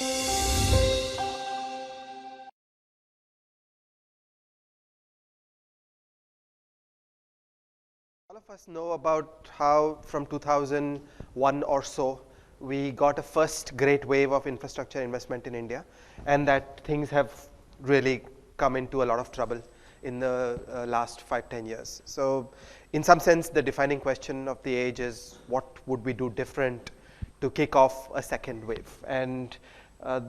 All of us know about how from 2001 or so, we got a first great wave of infrastructure investment in India, and that things have really come into a lot of trouble in the last 5-10 years. So in some sense, the defining question of the age is what would we do different to kick off a second wave? And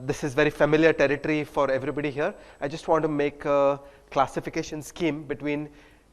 this is very familiar territory for everybody here. I just want to make a classification scheme between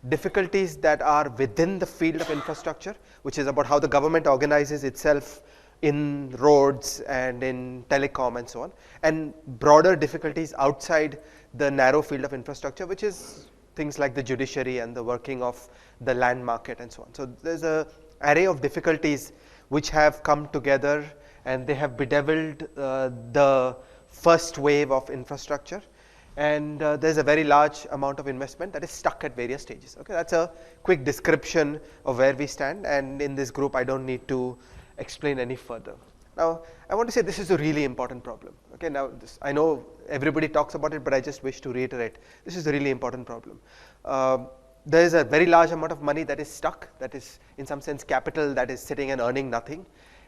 difficulties that are within the field of infrastructure, which is about how the government organizes itself in roads and in telecom and so on, and broader difficulties outside the narrow field of infrastructure, which is things like the judiciary and the working of the land market and so on. So there's an array of difficulties which have come together, and they have bedeviled the first wave of infrastructure. And there's a very large amount of investment that is stuck at various stages. Okay, that's a quick description of where we stand, and in this group I don't need to explain any further. Now I want to say this is a really important problem. Okay, now I know everybody talks about it, but I just wish to reiterate, this is a really important problem. There is a very large amount of money that is stuck, that is in some sense capital that is sitting and earning nothing,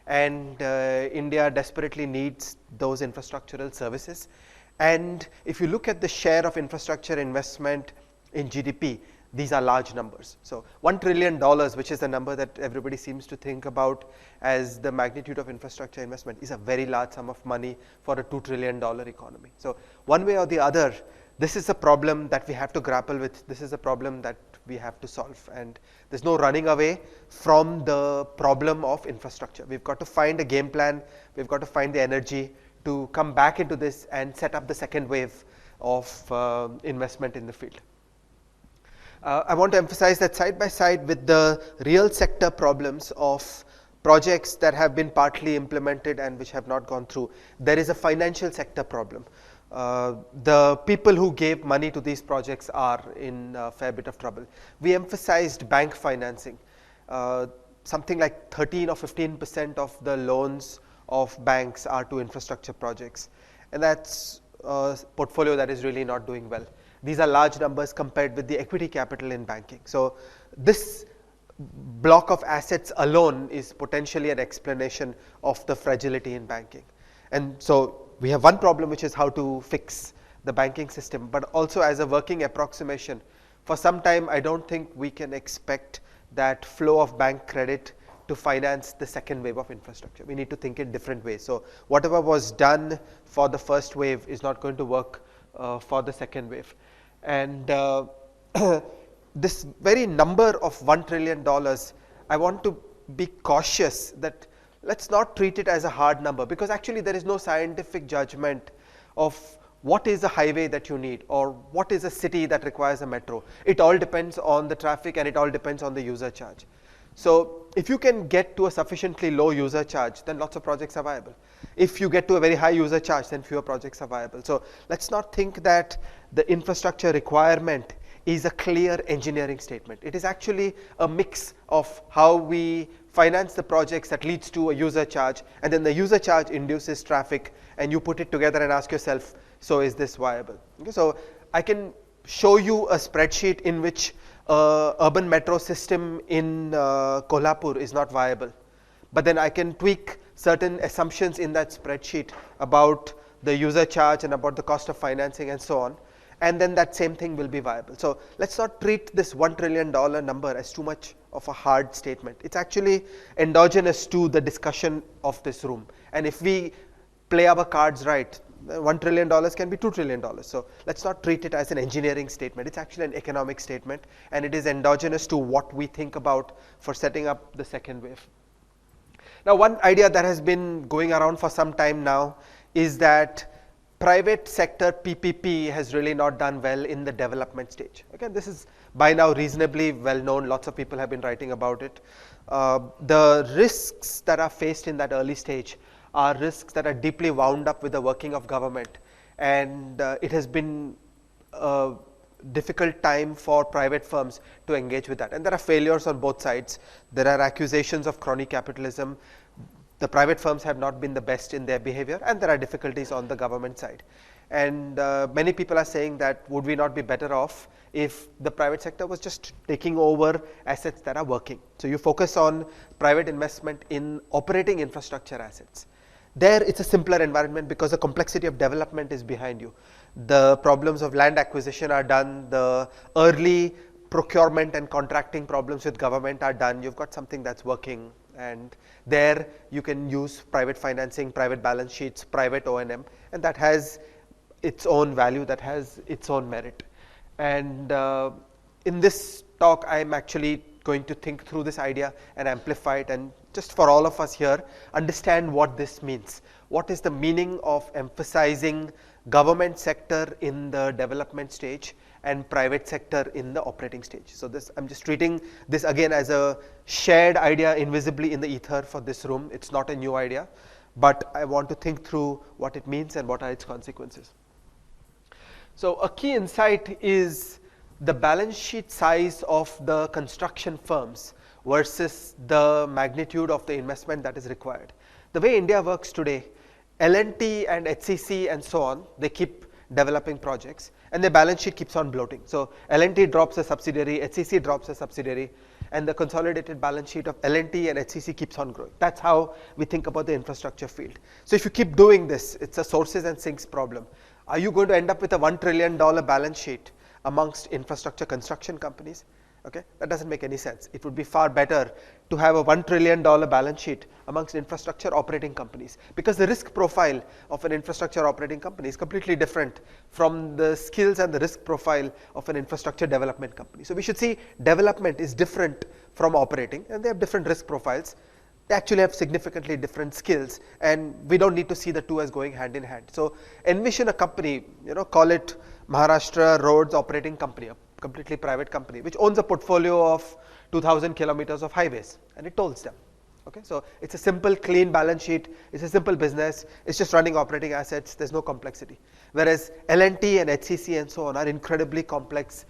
and India desperately needs those infrastructural services. And if you look at the share of infrastructure investment in GDP, these are large numbers. So $1 trillion, which is the number that everybody seems to think about as the magnitude of infrastructure investment, is a very large sum of money for a $2 trillion economy. So one way or the other, this is a problem that we have to grapple with. This is a problem that we have to solve, and there's no running away from the problem of infrastructure. We've got to find a game plan. We've got to find the energy to come back into this and set up the second wave of investment in the field. I want to emphasize that side by side with the real sector problems of projects that have been partly implemented and which have not gone through, there is a financial sector problem. The people who gave money to these projects are in a fair bit of trouble. We emphasized bank financing. Something like 13 or 15% of the loans of banks are to infrastructure projects, and that's a portfolio that is really not doing well. These are large numbers compared with the equity capital in banking. So this block of assets alone is potentially an explanation of the fragility in banking. And so we have one problem, which is how to fix the banking system, but also as a working approximation, for some time I don't think we can expect that flow of bank credit to finance the second wave of infrastructure. We need to think in different ways. So whatever was done for the first wave is not going to work for the second wave. And this very number of $1 trillion, I want to be cautious that let's not treat it as a hard number, because actually there is no scientific judgment of what is a highway that you need or what is a city that requires a metro. It all depends on the traffic, and it all depends on the user charge. So if you can get to a sufficiently low user charge, then lots of projects are viable. If you get to a very high user charge, then fewer projects are viable. So let's not think that the infrastructure requirement is a clear engineering statement. It is actually a mix of how we finance the projects that leads to a user charge, and then the user charge induces traffic, and you put it together and ask yourself, so is this viable? Okay, so I can show you a spreadsheet in which urban metro system in Kolhapur is not viable, but then I can tweak certain assumptions in that spreadsheet about the user charge and about the cost of financing and so on, and then that same thing will be viable. So let's not treat this $1 trillion number as too much of a hard statement. It's actually endogenous to the discussion of this room, and if we play our cards right, $1 trillion can be $2 trillion. So let's not treat it as an engineering statement. It's actually an economic statement, and it is endogenous to what we think about for setting up the second wave. Now, one idea that has been going around for some time now is that private sector PPP has really not done well in the development stage. Again, this is by now reasonably well known. Lots of people have been writing about it. The risks that are faced in that early stage are risks that are deeply wound up with the working of government, and it has been a difficult time for private firms to engage with that, and there are failures on both sides. There are accusations of crony capitalism. The private firms have not been the best in their behavior, and there are difficulties on the government side. And many people are saying that would we not be better off if the private sector was just taking over assets that are working. So you focus on private investment in operating infrastructure assets. There it's a simpler environment because the complexity of development is behind you. The problems of land acquisition are done, the early procurement and contracting problems with government are done. You've got something that's working, and there you can use private financing, private balance sheets, private O&M, and that has its own value, that has its own merit. And in this talk I'm actually going to think through this idea and amplify it, and just for all of us here, understand what this means. What is the meaning of emphasizing government sector in the development stage and private sector in the operating stage? So this, I'm just treating this again as a shared idea invisibly in the ether for this room. It's not a new idea, but I want to think through what it means and what are its consequences. So a key insight is the balance sheet size of the construction firms versus the magnitude of the investment that is required. The way India works today, L&T and HCC and so on, they keep developing projects and their balance sheet keeps on bloating. So L&T drops a subsidiary, HCC drops a subsidiary, and the consolidated balance sheet of L&T and HCC keeps on growing. That's how we think about the infrastructure field. So if you keep doing this, it's a sources and sinks problem. Are you going to end up with a $1 trillion balance sheet amongst infrastructure construction companies? Okay, that doesn't make any sense. It would be far better to have a $1 trillion balance sheet amongst infrastructure operating companies, because the risk profile of an infrastructure operating company is completely different from the skills and the risk profile of an infrastructure development company. So we should see development is different from operating, and they have different risk profiles. They actually have significantly different skills, and we don't need to see the two as going hand in hand. So envision a company, call it Maharashtra Roads Operating Company, a completely private company, which owns a portfolio of 2,000 kilometers of highways, and it tolls them. Okay, so it's a simple, clean balance sheet. It's a simple business. It's just running operating assets. There's no complexity. Whereas L&T and HCC and so on are incredibly complex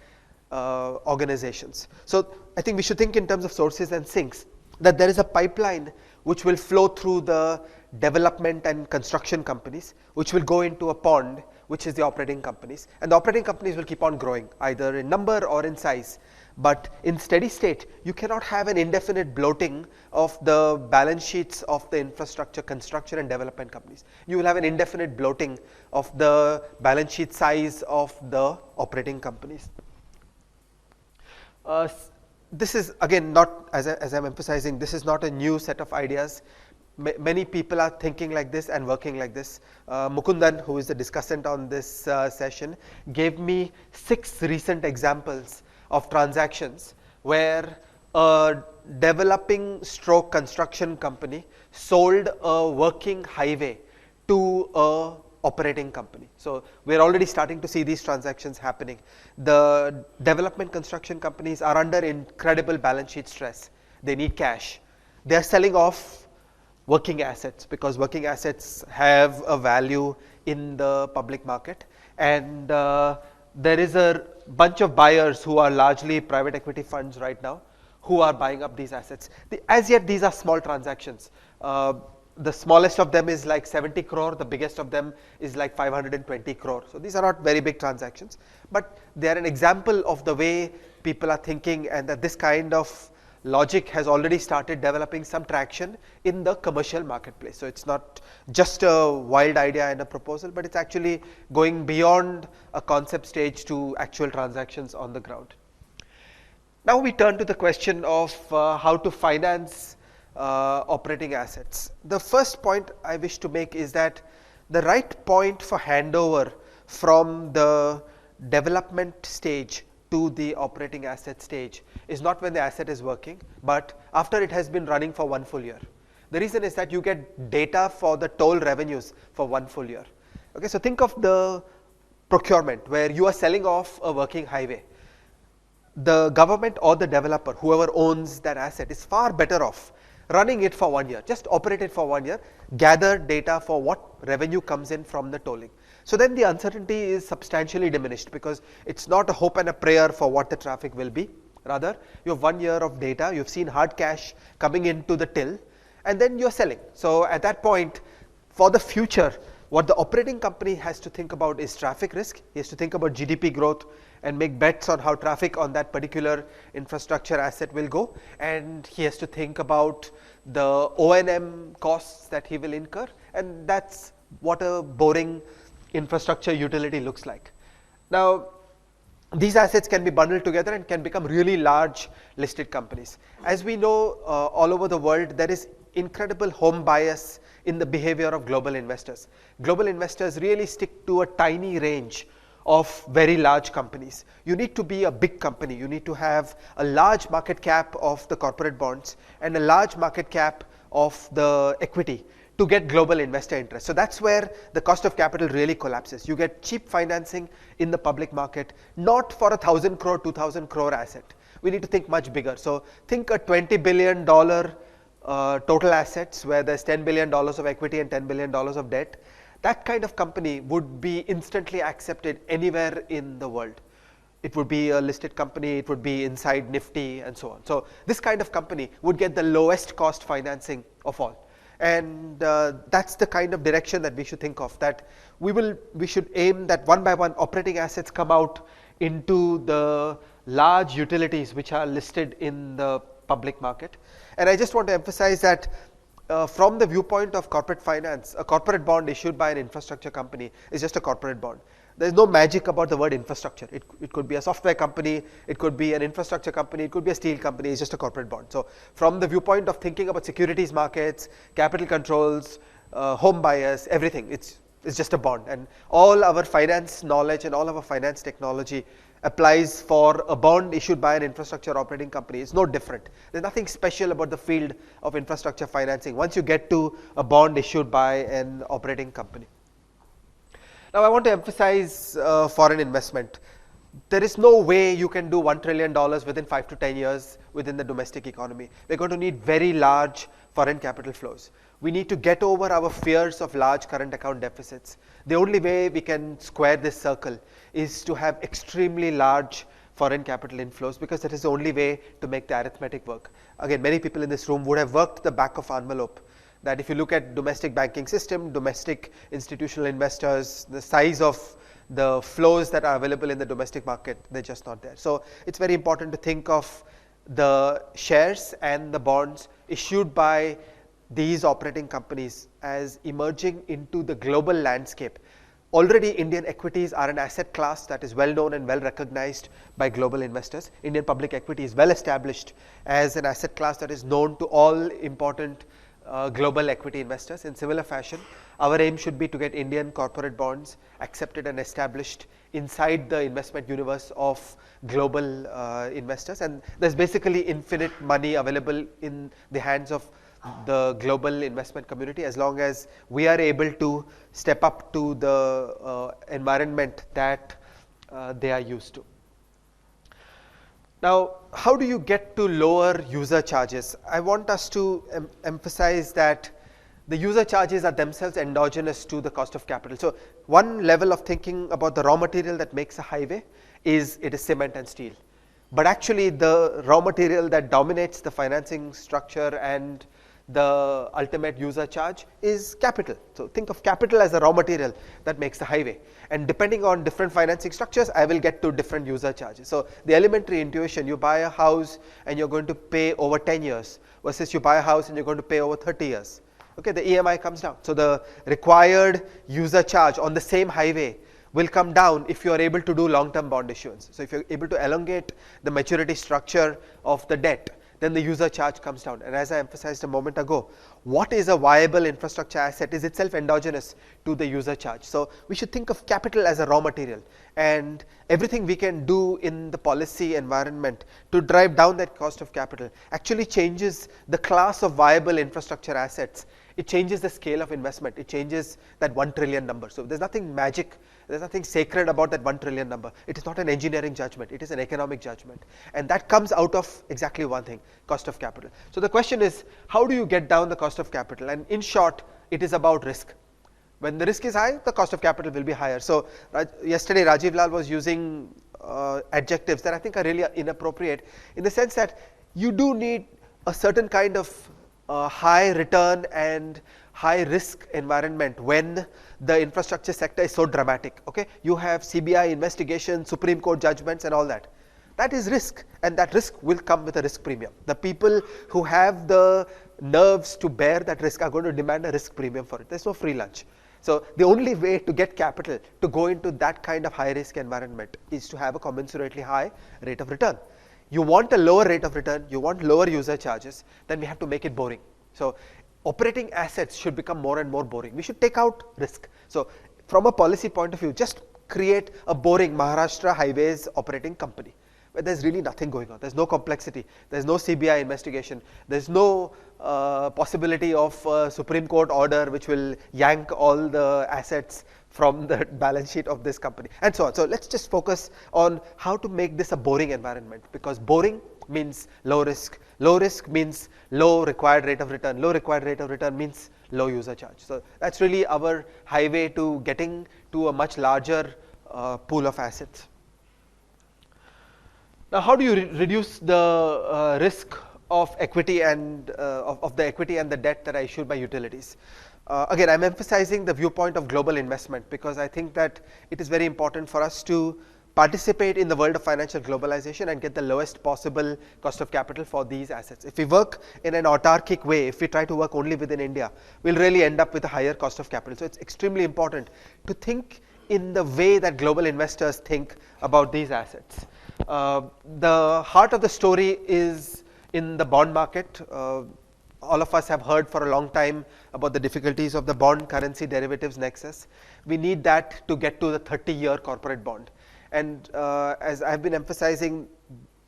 organizations. So I think we should think in terms of sources and sinks, that there is a pipeline which will flow through the development and construction companies, which will go into a pond, which is the operating companies, and the operating companies will keep on growing either in number or in size. But in steady state, you cannot have an indefinite bloating of the balance sheets of the infrastructure construction and development companies. You will have an indefinite bloating of the balance sheet size of the operating companies. This is again not, as I'm emphasizing, this is not a new set of ideas. Many people are thinking like this and working like this. Mukundan, who is the discussant on this session, gave me 6 recent examples of transactions where a developing stroke construction company sold a working highway to a operating company. So we're already starting to see these transactions happening. The development construction companies are under incredible balance sheet stress. They need cash. They're selling off working assets because working assets have a value in the public market, and there is a bunch of buyers who are largely private equity funds right now who are buying up these assets. As yet these are small transactions. The smallest of them is like 70 crore, the biggest of them is like 520 crore. So these are not very big transactions, but they are an example of the way people are thinking, and that this kind of logic has already started developing some traction in the commercial marketplace. So it's not just a wild idea and a proposal, but it's actually going beyond a concept stage to actual transactions on the ground. Now we turn to the question of how to finance operating assets. The first point I wish to make is that the right point for handover from the development stage to the operating asset stage is not when the asset is working, but after it has been running for 1 full year. The reason is that you get data for the toll revenues for 1 full year. Okay, so think of the procurement where you are selling off a working highway. The government or the developer, whoever owns that asset, is far better off running it for 1 year. Just operate it for 1 year, gather data for what revenue comes in from the tolling. So then the uncertainty is substantially diminished, because it's not a hope and a prayer for what the traffic will be. Rather, you have 1 year of data, you've seen hard cash coming into the till, and then you're selling. So at that point, for the future, what the operating company has to think about is traffic risk. He has to think about GDP growth and make bets on how traffic on that particular infrastructure asset will go, and he has to think about the O&M costs that he will incur, and that's what a boring infrastructure utility looks like. Now, these assets can be bundled together and can become really large listed companies. As we know, all over the world, there is incredible home bias in the behavior of global investors. Global investors really stick to a tiny range of very large companies. You need to be a big company. You need to have a large market cap of the corporate bonds and a large market cap of the equity to get global investor interest. So that's where the cost of capital really collapses. You get cheap financing in the public market, not for a 1,000 crore, 2,000 crore asset. We need to think much bigger. So think a $20 billion total assets where there's $10 billion of equity and $10 billion of debt. That kind of company would be instantly accepted anywhere in the world. It would be a listed company, it would be inside Nifty and so on. So this kind of company would get the lowest cost financing of all. And that's the kind of direction that we should think of, that we should aim that one by one operating assets come out into the large utilities which are listed in the public market. And I just want to emphasize that from the viewpoint of corporate finance, a corporate bond issued by an infrastructure company is just a corporate bond. There is no magic about the word infrastructure. It could be a software company, it could be an infrastructure company, it could be a steel company. It's just a corporate bond. So from the viewpoint of thinking about securities markets, capital controls, home buyers, everything, it's just a bond. And all our finance knowledge and all our finance technology applies for a bond issued by an infrastructure operating company. It's no different. There's nothing special about the field of infrastructure financing once you get to a bond issued by an operating company. Now I want to emphasize foreign investment. There is no way you can do $1 trillion within 5 to 10 years within the domestic economy. We're going to need very large foreign capital flows. We need to get over our fears of large current account deficits. The only way we can square this circle is to have extremely large foreign capital inflows, because that is the only way to make the arithmetic work. Again, many people in this room would have worked the back of envelope, that if you look at domestic banking system, domestic institutional investors, the size of the flows that are available in the domestic market, they're just not there. So it's very important to think of the shares and the bonds issued by these operating companies as emerging into the global landscape. Already Indian equities are an asset class that is well known and well recognized by global investors. Indian public equity is well established as an asset class that is known to all important global equity investors. In similar fashion, our aim should be to get Indian corporate bonds accepted and established inside the investment universe of global investors, and there's basically infinite money available in the hands of the global investment community as long as we are able to step up to the environment that they are used to. Now, how do you get to lower user charges? I want us to emphasize that the user charges are themselves endogenous to the cost of capital. So one level of thinking about the raw material that makes a highway is it is cement and steel. But actually the raw material that dominates the financing structure and the ultimate user charge is capital. So think of capital as the raw material that makes the highway, and depending on different financing structures, I will get to different user charges. So the elementary intuition, you buy a house and you're going to pay over 10 years versus you buy a house and you're going to pay over 30 years. Okay, the EMI comes down. So the required user charge on the same highway will come down if you are able to do long-term bond issuance. So if you're able to elongate the maturity structure of the debt, then the user charge comes down. And as I emphasized a moment ago, what is a viable infrastructure asset is itself endogenous to the user charge. So we should think of capital as a raw material, and everything we can do in the policy environment to drive down that cost of capital actually changes the class of viable infrastructure assets. It changes the scale of investment. It changes that 1 trillion number. So there's nothing magic, there's nothing sacred about that 1 trillion number. It is not an engineering judgment, it is an economic judgment. And that comes out of exactly one thing, cost of capital. So the question is, how do you get down the cost of capital? And in short, it is about risk. When the risk is high, the cost of capital will be higher. So yesterday Rajiv Lal was using adjectives that I think are really inappropriate, in the sense that you do need a certain kind of high return and high risk environment when the infrastructure sector is so dramatic. Okay, you have CBI investigation, Supreme Court judgments and all that. That is risk, and that risk will come with a risk premium. The people who have the nerves to bear that risk are going to demand a risk premium for it. There's no free lunch. So the only way to get capital to go into that kind of high risk environment is to have a commensurately high rate of return. You want a lower rate of return, you want lower user charges, then we have to make it boring. So operating assets should become more and more boring. We should take out risk. So from a policy point of view, just create a boring Maharashtra Highways operating company where there's really nothing going on. There's no complexity. There's no CBI investigation. There's no possibility of Supreme Court order which will yank all the assets from the balance sheet of this company and so on. So let's just focus on how to make this a boring environment, because boring means low risk. Low risk means low required rate of return. Low required rate of return means low user charge. So that's really our highway to getting to a much larger pool of assets. Now, how do you reduce the risk of equity and of the equity and the debt that are issued by utilities? Again, I'm emphasizing the viewpoint of global investment because I think that it is very important for us to participate in the world of financial globalization and get the lowest possible cost of capital for these assets. If we work in an autarkic way, if we try to work only within India, we'll really end up with a higher cost of capital. So it's extremely important to think in the way that global investors think about these assets. The heart of the story is in the bond market. All of us have heard for a long time about the difficulties of the bond currency derivatives nexus. We need that to get to the 30-year corporate bond. And as I've been emphasizing,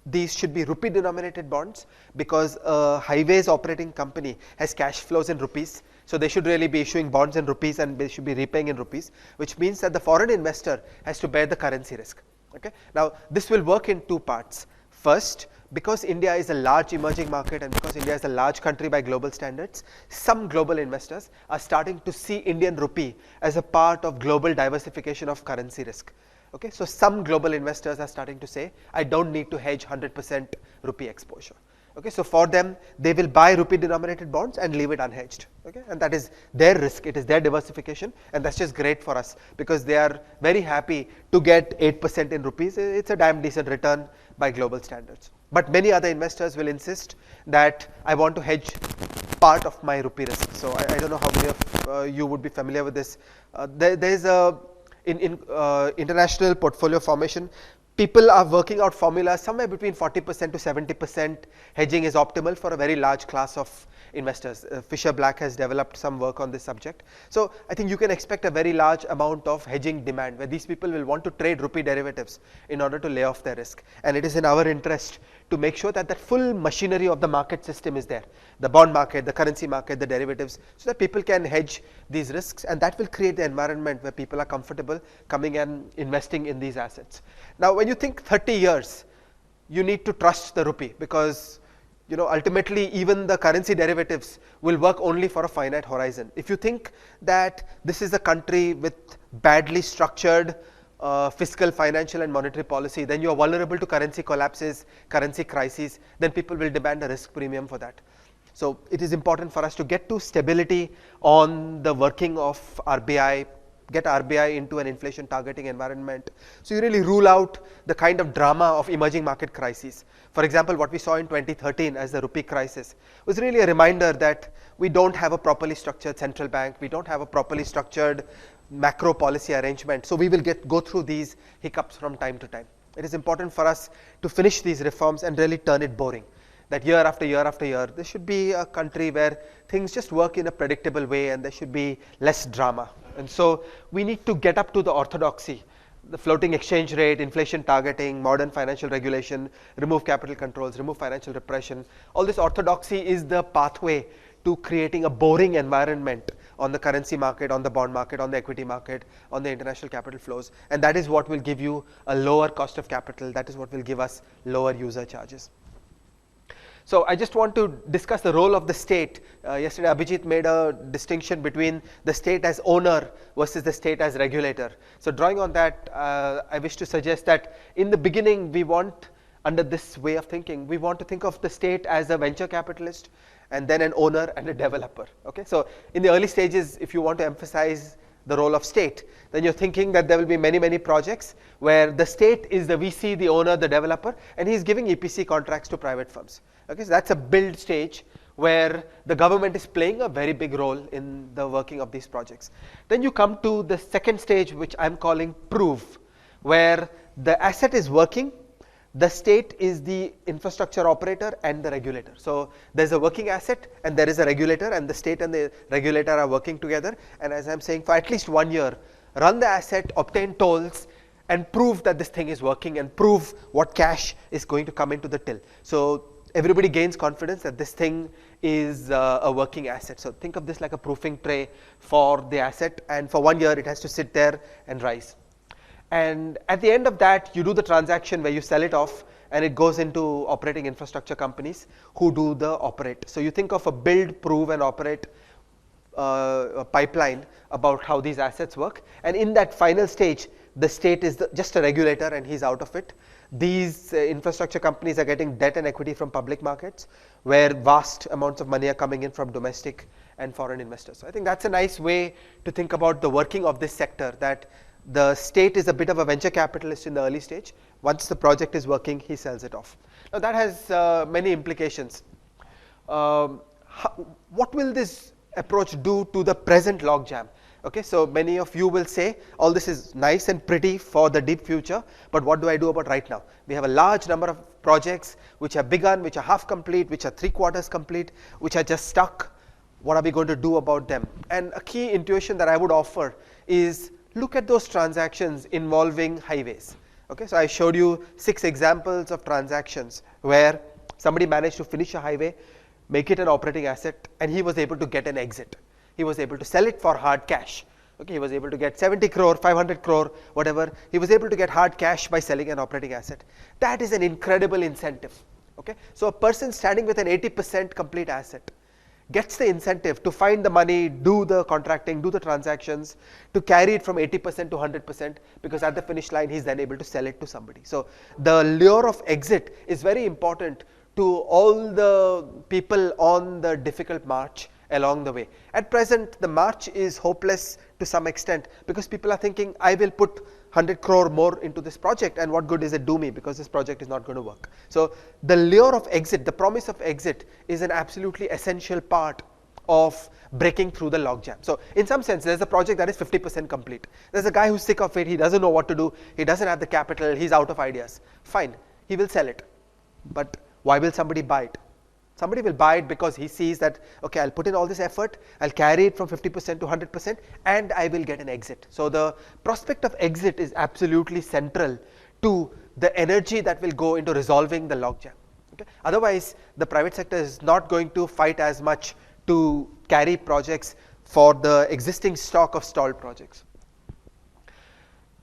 these should be rupee denominated bonds because a highways operating company has cash flows in rupees. So they should really be issuing bonds in rupees and they should be repaying in rupees, which means that the foreign investor has to bear the currency risk. Okay? Now, this will work in two parts. First, because India is a large emerging market and because India is a large country by global standards, some global investors are starting to see Indian rupee as a part of global diversification of currency risk. Okay? So some global investors are starting to say, I don't need to hedge 100% rupee exposure. Okay? So for them, they will buy rupee denominated bonds and leave it unhedged. Okay? And that is their risk, it is their diversification, and that's just great for us because they are very happy to get 8% in rupees. It's a damn decent return by global standards. But many other investors will insist that I want to hedge part of my rupee risk. So I don't know how many of you would be familiar with this. There is a in international portfolio formation, people are working out formulas somewhere between 40% to 70% hedging is optimal for a very large class of investors. Fisher Black has developed some work on this subject. So I think you can expect a very large amount of hedging demand where these people will want to trade rupee derivatives in order to lay off their risk. And it is in our interest to make sure that that full machinery of the market system is there. The bond market, the currency market, the derivatives, so that people can hedge these risks, and that will create the environment where people are comfortable coming and investing in these assets. Now, when you think 30 years, you need to trust the rupee because ultimately even the currency derivatives will work only for a finite horizon. If you think that this is a country with badly structured fiscal, financial and monetary policy, then you are vulnerable to currency collapses, currency crises, then people will demand a risk premium for that. So it is important for us to get to stability on the working of RBI, get RBI into an inflation targeting environment. So you really rule out the kind of drama of emerging market crises. For example, what we saw in 2013 as the rupee crisis was really a reminder that we don't have a properly structured central bank, we don't have a properly structured macro policy arrangement. So we will go through these hiccups from time to time. It is important for us to finish these reforms and really turn it boring. That year after year after year, this should be a country where things just work in a predictable way and there should be less drama. And so we need to get up to the orthodoxy, the floating exchange rate, inflation targeting, modern financial regulation, remove capital controls, remove financial repression. All this orthodoxy is the pathway to creating a boring environment on the currency market, on the bond market, on the equity market, on the international capital flows. And that is what will give you a lower cost of capital. That is what will give us lower user charges. So I just want to discuss the role of the state. Yesterday Abhijit made a distinction between the state as owner versus the state as regulator. So drawing on that, I wish to suggest that in the beginning we want, under this way of thinking, we want to think of the state as a venture capitalist and then an owner and a developer. Okay, so in the early stages, if you want to emphasize the role of state, then you're thinking that there will be many projects where the state is the VC, the owner, the developer, and he's giving EPC contracts to private firms. Okay, so that's a build stage where the government is playing a very big role in the working of these projects. Then you come to the second stage, which I'm calling prove, where the asset is working, the state is the infrastructure operator and the regulator. So there's a working asset and there is a regulator, and the state and the regulator are working together, and as I'm saying, for at least 1 year, run the asset, obtain tolls, and prove that this thing is working, and prove what cash is going to come into the till. So everybody gains confidence that this thing is a working asset. So think of this like a proofing tray for the asset, and for 1 year it has to sit there and rise. And at the end of that, you do the transaction where you sell it off, and it goes into operating infrastructure companies who do the operate. So you think of a build, prove, and operate a pipeline about how these assets work. And in that final stage, the state is just a regulator, and he's out of it. These infrastructure companies are getting debt and equity from public markets, where vast amounts of money are coming in from domestic and foreign investors. So I think that's a nice way to think about the working of this sector, that the state is a bit of a venture capitalist in the early stage. Once the project is working, he sells it off. Now that has many implications. What will this approach do to the present logjam? Okay, so many of you will say, all this is nice and pretty for the deep future, but what do I do about right now? We have a large number of projects which have begun, which are half complete, which are 3/4 complete, which are just stuck. What are we going to do about them? And a key intuition that I would offer is, look at those transactions involving highways. Okay, so I showed you 6 examples of transactions where somebody managed to finish a highway, make it an operating asset, and he was able to get an exit. He was able to sell it for hard cash. Okay, he was able to get 70 crore, 500 crore, whatever. He was able to get hard cash by selling an operating asset. That is an incredible incentive. Okay, so a person standing with an 80% complete asset gets the incentive to find the money, do the contracting, do the transactions, to carry it from 80% to 100%, because at the finish line he's then able to sell it to somebody. So the lure of exit is very important to all the people on the difficult march along the way. At present, the march is hopeless to some extent, because people are thinking, I will put 100 crore more into this project, and what good does it do me, because this project is not going to work. So the lure of exit, the promise of exit, is an absolutely essential part of breaking through the logjam. So in some sense, there's a project that is 50% complete. There's a guy who's sick of it, he doesn't know what to do, he doesn't have the capital, he's out of ideas. Fine, he will sell it. But why will somebody buy it? Somebody will buy it because he sees that, okay, I'll put in all this effort, I'll carry it from 50% to 100%, and I will get an exit. So the prospect of exit is absolutely central to the energy that will go into resolving the logjam. Okay? Otherwise, the private sector is not going to fight as much to carry projects for the existing stock of stalled projects.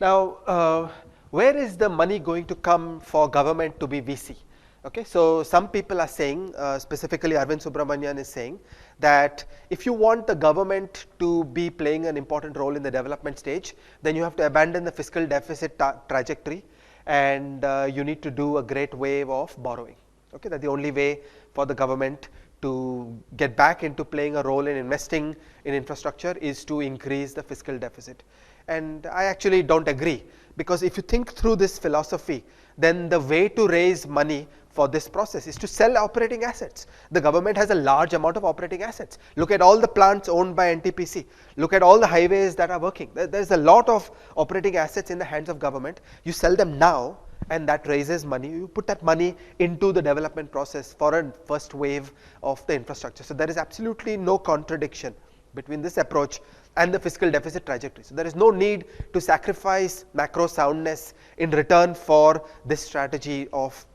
Now, where is the money going to come for government to be VC? Okay, so some people are saying, specifically Arvind Subramanian is saying, that if you want the government to be playing an important role in the development stage, then you have to abandon the fiscal deficit trajectory, and you need to do a great wave of borrowing. Okay, that's the only way for the government to get back into playing a role in investing in infrastructure is to increase the fiscal deficit. And I actually don't agree, because if you think through this philosophy, then the way to raise money for this process is to sell operating assets. The government has a large amount of operating assets. Look at all the plants owned by NTPC. Look at all the highways that are working. There's a lot of operating assets in the hands of government. You sell them now, and that raises money. You put that money into the development process for a first wave of the infrastructure. So there is absolutely no contradiction between this approach and the fiscal deficit trajectory. So there is no need to sacrifice macro soundness in return for this strategy of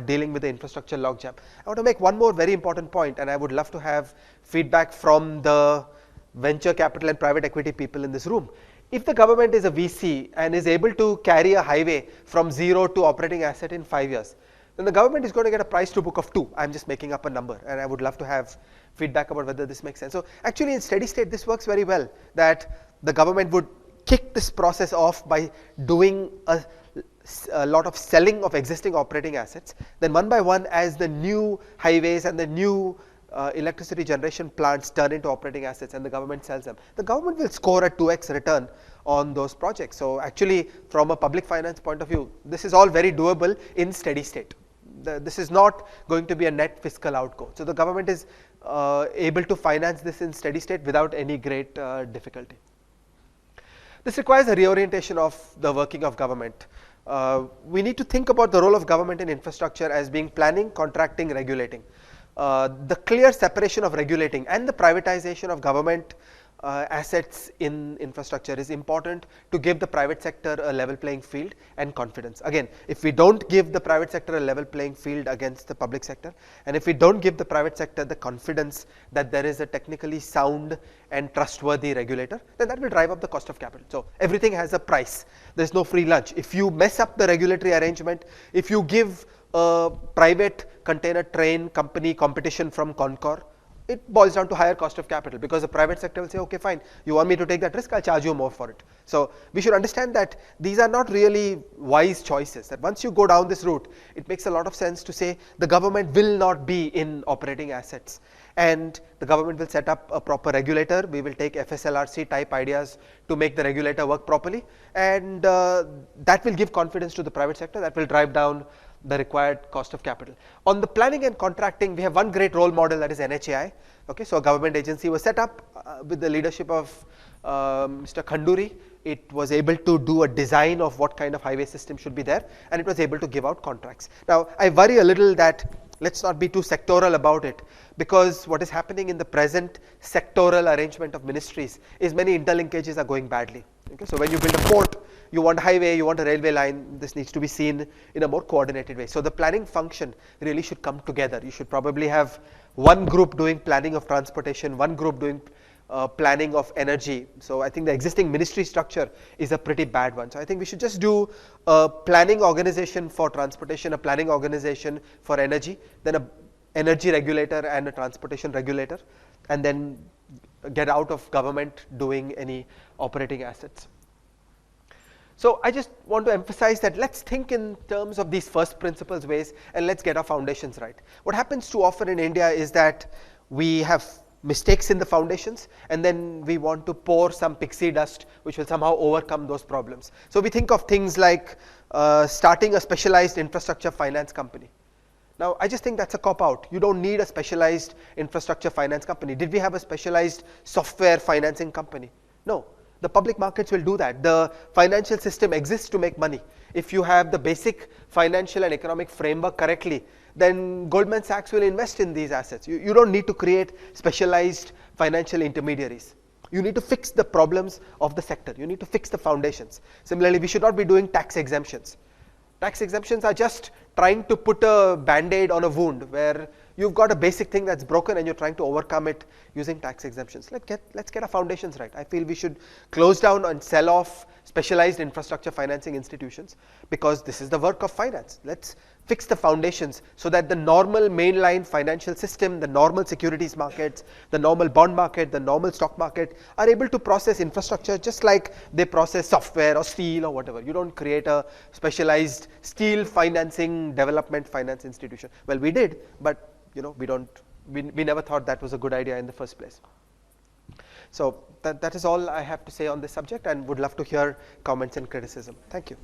dealing with the infrastructure logjam. I want to make one more very important point, and I would love to have feedback from the venture capital and private equity people in this room. If the government is a VC and is able to carry a highway from 0 to operating asset in 5 years, then the government is going to get a price to book of 2. I'm just making up a number, and I would love to have feedback about whether this makes sense. So actually in steady state, this works very well, that the government would kick this process off by doing a lot of selling of existing operating assets. Then one by one, as the new highways and the new electricity generation plants turn into operating assets and the government sells them, the government will score a 2x return on those projects. So actually, from a public finance point of view, this is all very doable in steady state. This is not going to be a net fiscal outgo. So the government is able to finance this in steady state without any great difficulty. This requires a reorientation of the working of government. We need to think about the role of government in infrastructure as being planning, contracting, regulating. The clear separation of regulating and the privatization of government assets in infrastructure is important to give the private sector a level playing field and confidence. Again, if we don't give the private sector a level playing field against the public sector, and if we don't give the private sector the confidence that there is a technically sound and trustworthy regulator, then that will drive up the cost of capital. So everything has a price. There is no free lunch. If you mess up the regulatory arrangement, if you give a private container train company competition from Concor, it boils down to higher cost of capital, because the private sector will say, okay, fine, you want me to take that risk, I'll charge you more for it. So we should understand that these are not really wise choices, that once you go down this route, it makes a lot of sense to say the government will not be in operating assets, and the government will set up a proper regulator. We will take FSLRC type ideas to make the regulator work properly, and that will give confidence to the private sector, that will drive down the required cost of capital. On the planning and contracting, we have one great role model, that is NHAI. Okay, so a government agency was set up with the leadership of Mr. Khanduri. It was able to do a design of what kind of highway system should be there, and it was able to give out contracts. Now, I worry a little that let's not be too sectoral about it, because what is happening in the present sectoral arrangement of ministries is many interlinkages are going badly. Okay, so when you build a port, you want a highway, you want a railway line, this needs to be seen in a more coordinated way. So the planning function really should come together. You should probably have one group doing planning of transportation, one group doing planning of energy. So I think the existing ministry structure is a pretty bad one. So I think we should just do a planning organization for transportation, a planning organization for energy, then a energy regulator and a transportation regulator, and then get out of government doing any operating assets. So I just want to emphasize that let's think in terms of these first principles ways, and let's get our foundations right. What happens too often in India is that we have mistakes in the foundations, and then we want to pour some pixie dust which will somehow overcome those problems. So we think of things like starting a specialized infrastructure finance company. Now, I just think that's a cop-out. You don't need a specialized infrastructure finance company. Did we have a specialized software financing company? No. The public markets will do that. The financial system exists to make money. If you have the basic financial and economic framework correctly, then Goldman Sachs will invest in these assets. You don't need to create specialized financial intermediaries. You need to fix the problems of the sector. You need to fix the foundations. Similarly, we should not be doing tax exemptions. Tax exemptions are just trying to put a band-aid on a wound where you've got a basic thing that's broken and you're trying to overcome it using tax exemptions. Let's get our foundations right. I feel we should close down and sell off specialized infrastructure financing institutions, because this is the work of finance. Let's fix the foundations so that the normal mainline financial system, the normal securities markets, the normal bond market, the normal stock market are able to process infrastructure just like they process software or steel or whatever. You don't create a specialized steel financing development finance institution. Well, we did, but we never thought that was a good idea in the first place. So that is all I have to say on this subject, and would love to hear comments and criticism. Thank you.